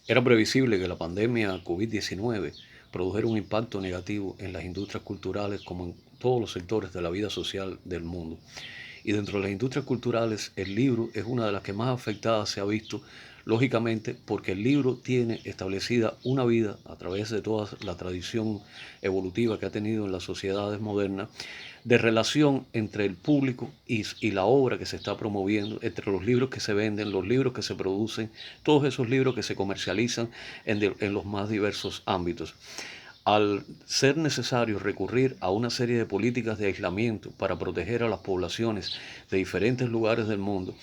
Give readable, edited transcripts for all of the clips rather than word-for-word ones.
Era previsible que la pandemia COVID-19 produjera un impacto negativo en las industrias culturales como en todos los sectores de la vida social del mundo. Y dentro de las industrias culturales, el libro es una de las que más afectadas se ha visto, lógicamente porque el libro tiene establecida una vida a través de toda la tradición evolutiva que ha tenido en las sociedades modernas, de relación entre el público y la obra que se está promoviendo, entre los libros que se venden, los libros que se producen, todos esos libros que se comercializan en los más diversos ámbitos. Al ser necesario recurrir a una serie de políticas de aislamiento para proteger a las poblaciones de diferentes lugares del mundo,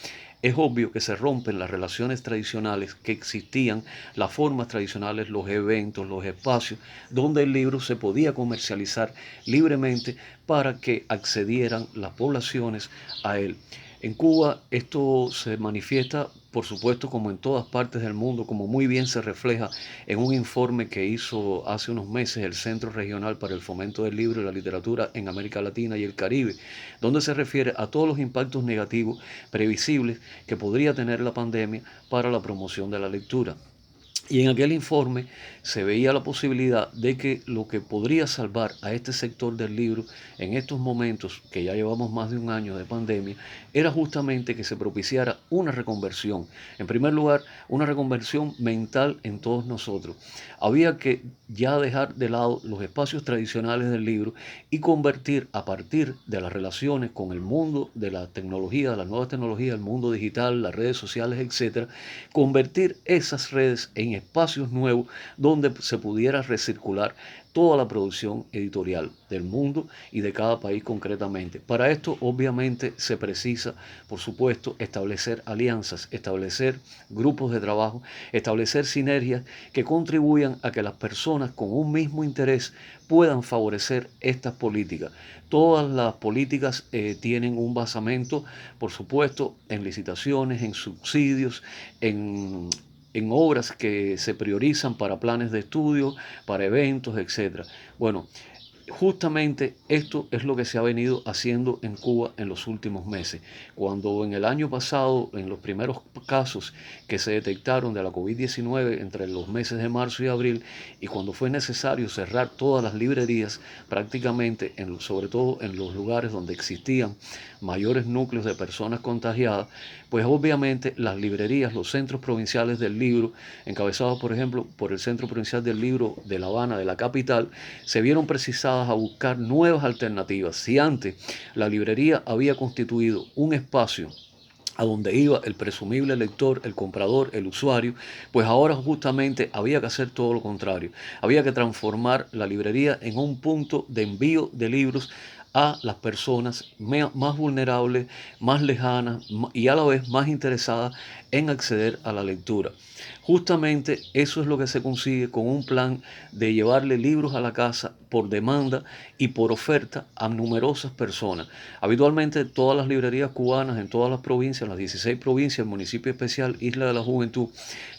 es obvio que se rompen las relaciones tradicionales que existían, las formas tradicionales, los eventos, los espacios, donde el libro se podía comercializar libremente para que accedieran las poblaciones a él. En Cuba esto se manifiesta, por supuesto, como en todas partes del mundo, como muy bien se refleja en un informe que hizo hace unos meses el Centro Regional para el Fomento del Libro y la Literatura en América Latina y el Caribe, donde se refiere a todos los impactos negativos previsibles que podría tener la pandemia para la promoción de la lectura. Y en aquel informe se veía la posibilidad de que lo que podría salvar a este sector del libro en estos momentos, que ya llevamos más de un año de pandemia, era justamente que se propiciara una reconversión. En primer lugar, una reconversión mental en todos nosotros. Había que ya dejar de lado los espacios tradicionales del libro y convertir a partir de las relaciones con el mundo de la tecnología, de las nuevas tecnologías, el mundo digital, las redes sociales, etcétera, convertir esas redes en espacios nuevos donde se pudiera recircular toda la producción editorial del mundo y de cada país concretamente. Para esto, obviamente, se precisa, por supuesto, establecer alianzas, establecer grupos de trabajo, establecer sinergias que contribuyan a que las personas con un mismo interés puedan favorecer estas políticas. Todas las políticas tienen un basamento, por supuesto, en licitaciones, en subsidios, en obras que se priorizan para planes de estudio, para eventos, etcétera. Bueno, justamente esto es lo que se ha venido haciendo en Cuba en los últimos meses. Cuando en el año pasado, en los primeros casos que se detectaron de la COVID-19 entre los meses de marzo y abril, y cuando fue necesario cerrar todas las librerías, prácticamente, sobre todo en los lugares donde existían mayores núcleos de personas contagiadas, pues obviamente las librerías, los centros provinciales del libro, encabezados por ejemplo por el Centro Provincial del Libro de La Habana, de la capital, se vieron precisadas a buscar nuevas alternativas. Si antes la librería había constituido un espacio a donde iba el presumible lector, el comprador, el usuario, pues ahora justamente había que hacer todo lo contrario. Había que transformar la librería en un punto de envío de libros a las personas más vulnerables, más lejanas y a la vez más interesadas en acceder a la lectura. Justamente eso es lo que se consigue con un plan de llevarle libros a la casa por demanda y por oferta a numerosas personas. Habitualmente todas las librerías cubanas en todas las provincias, las 16 provincias, el municipio especial Isla de la Juventud,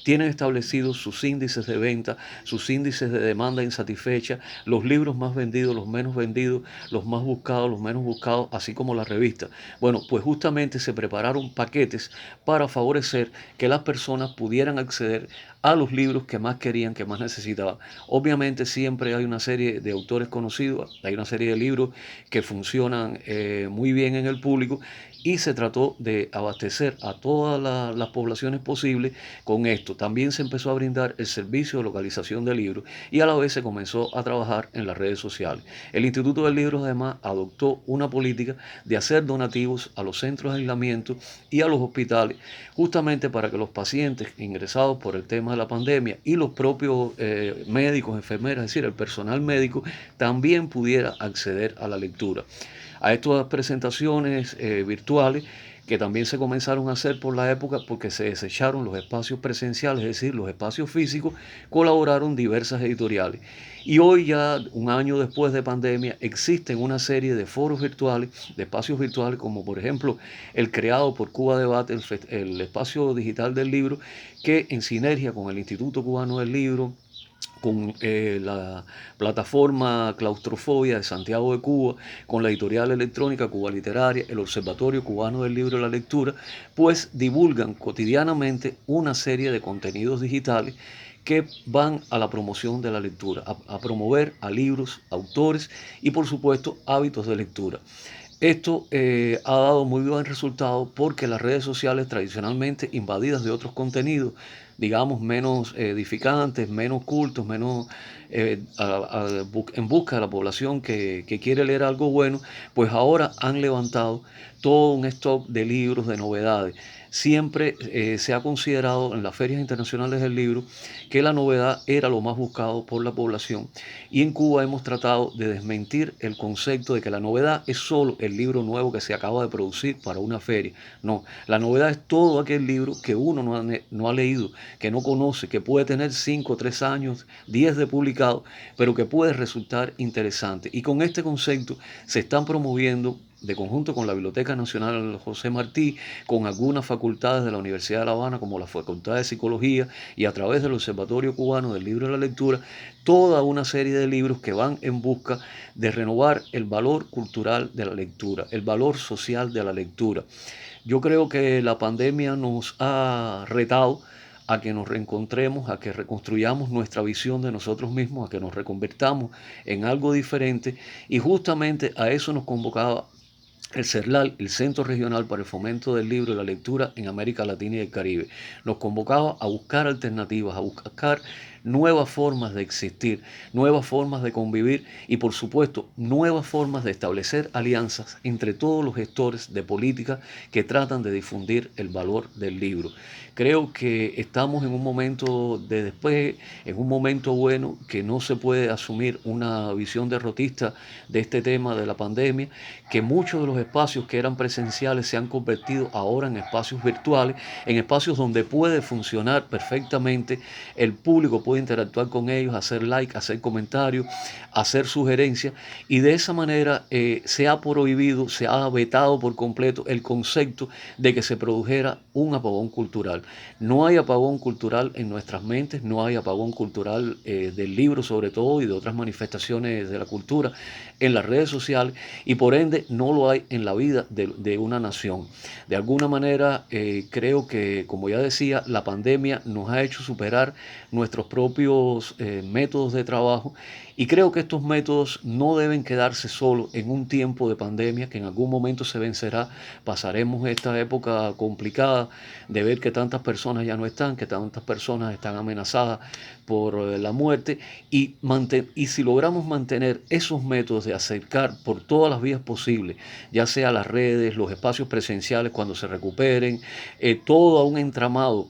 tienen establecidos sus índices de venta, sus índices de demanda insatisfecha, los libros más vendidos, los menos vendidos, los más buscados, los menos buscados, así como las revistas. Bueno, pues justamente se prepararon paquetes para favorecer que las personas pudieran acceder a los libros que más querían, que más necesitaban. Obviamente siempre hay una serie de autores conocidos, hay una serie de libros que funcionan muy bien en el público y se trató de abastecer a todas las poblaciones posibles con esto. También se empezó a brindar el servicio de localización de libros y a la vez se comenzó a trabajar en las redes sociales. El Instituto del Libro además adoptó una política de hacer donativos a los centros de aislamiento y a los hospitales, justamente para que los pacientes ingresados por el tema de la pandemia y los propios médicos, enfermeras, es decir, el personal médico, también pudiera acceder a la lectura. A estas presentaciones virtuales que también se comenzaron a hacer por la época porque se desecharon los espacios presenciales, es decir, los espacios físicos, colaboraron diversas editoriales. Y hoy ya, un año después de pandemia, existen una serie de foros virtuales, de espacios virtuales, como por ejemplo el creado por Cuba Debate, el espacio digital del libro, que en sinergia con el Instituto Cubano del Libro, con la plataforma Claustrofobia de Santiago de Cuba, con la editorial electrónica Cuba Literaria, el Observatorio Cubano del Libro y la Lectura, pues divulgan cotidianamente una serie de contenidos digitales que van a la promoción de la lectura, a promover a libros, autores y por supuesto hábitos de lectura. Esto ha dado muy buen resultado porque las redes sociales tradicionalmente invadidas de otros contenidos, digamos, menos edificantes, menos cultos, menos en busca de la población que quiere leer algo bueno, pues ahora han levantado todo un stock de libros, de novedades. Siempre se ha considerado en las ferias internacionales del libro que la novedad era lo más buscado por la población, y en Cuba hemos tratado de desmentir el concepto de que la novedad es solo el libro nuevo que se acaba de producir para una feria. No, la novedad es todo aquel libro que uno no ha leído, que no conoce, que puede tener 5, 3 años, 10 de publicado, pero que puede resultar interesante. Y con este concepto se están promoviendo de conjunto con la Biblioteca Nacional José Martí, con algunas facultades de la Universidad de La Habana, como la Facultad de Psicología, y a través del Observatorio Cubano del Libro y la Lectura, toda una serie de libros que van en busca de renovar el valor cultural de la lectura, el valor social de la lectura. Yo creo que la pandemia nos ha retado a que nos reencontremos, a que reconstruyamos nuestra visión de nosotros mismos, a que nos reconvertamos en algo diferente, y justamente a eso nos convocaba el CERLAL, el Centro Regional para el Fomento del Libro y la Lectura en América Latina y el Caribe. Nos convocaba a buscar alternativas, a buscar nuevas formas de existir, nuevas formas de convivir y por supuesto nuevas formas de establecer alianzas entre todos los gestores de política que tratan de difundir el valor del libro. Creo que estamos en un momento de despegue, en un momento bueno, que no se puede asumir una visión derrotista de este tema de la pandemia, que muchos de los espacios que eran presenciales se han convertido ahora en espacios virtuales, en espacios donde puede funcionar perfectamente, el público puede interactuar con ellos, hacer like, hacer comentarios, hacer sugerencias, y de esa manera se ha prohibido, se ha vetado por completo el concepto de que se produjera un apagón cultural. No hay apagón cultural en nuestras mentes, no hay apagón cultural del libro sobre todo y de otras manifestaciones de la cultura en las redes sociales, y por ende no lo hay en la vida de una nación. De alguna manera creo que, como ya decía, la pandemia nos ha hecho superar nuestros propios métodos de trabajo, y creo que estos métodos no deben quedarse solo en un tiempo de pandemia que en algún momento se vencerá. Pasaremos esta época complicada de ver que tantas personas ya no están, que tantas personas están amenazadas por la muerte, y si logramos mantener esos métodos de acercar por todas las vías posibles, ya sea las redes, los espacios presenciales cuando se recuperen, todo un entramado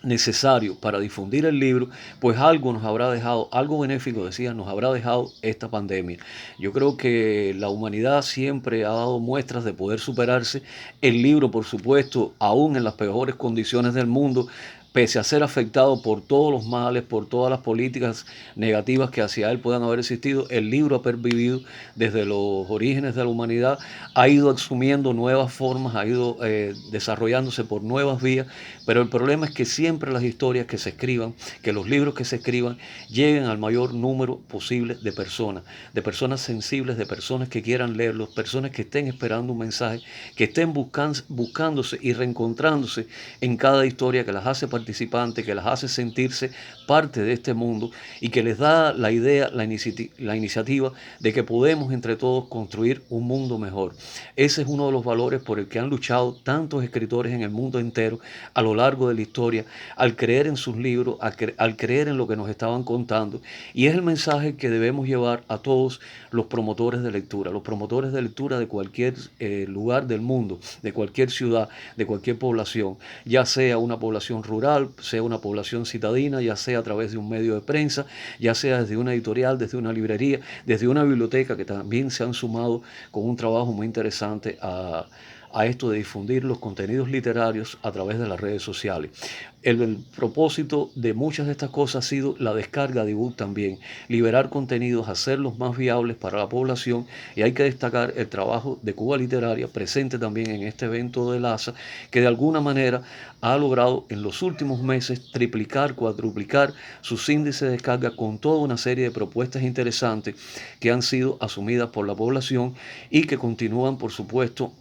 necesario para difundir el libro, pues algo nos habrá dejado, algo benéfico, decía, nos habrá dejado esta pandemia. Yo creo que la humanidad siempre ha dado muestras de poder superarse. El libro, por supuesto, aún en las peores condiciones del mundo, pese a ser afectado por todos los males, por todas las políticas negativas que hacia él puedan haber existido, el libro ha pervivido desde los orígenes de la humanidad, ha ido asumiendo nuevas formas, ha ido desarrollándose por nuevas vías, pero el problema es que siempre las historias que se escriban, que los libros que se escriban, lleguen al mayor número posible de personas sensibles, de personas que quieran leerlos, personas que estén esperando un mensaje, que estén buscándose y reencontrándose en cada historia, que las hace participantes, que las hace sentirse parte de este mundo y que les da la idea, la iniciativa de que podemos entre todos construir un mundo mejor. Ese es uno de los valores por el que han luchado tantos escritores en el mundo entero a lo largo de la historia, al creer en sus libros, al creer en lo que nos estaban contando, y es el mensaje que debemos llevar a todos los promotores de lectura de cualquier lugar del mundo, de cualquier ciudad, de cualquier población, ya sea una población rural, sea una población citadina, ya sea a través de un medio de prensa, ya sea desde una editorial, desde una librería, desde una biblioteca, que también se han sumado con un trabajo muy interesante a esto de difundir los contenidos literarios a través de las redes sociales. El propósito de muchas de estas cosas ha sido la descarga de ebook también, liberar contenidos, hacerlos más viables para la población, y hay que destacar el trabajo de Cuba Literaria, presente también en este evento de LASA, que de alguna manera ha logrado en los últimos meses triplicar, cuadruplicar sus índices de descarga con toda una serie de propuestas interesantes que han sido asumidas por la población y que continúan, por supuesto,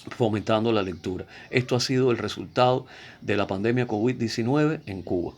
fomentando la lectura. Esto ha sido el resultado de la pandemia COVID-19 en Cuba.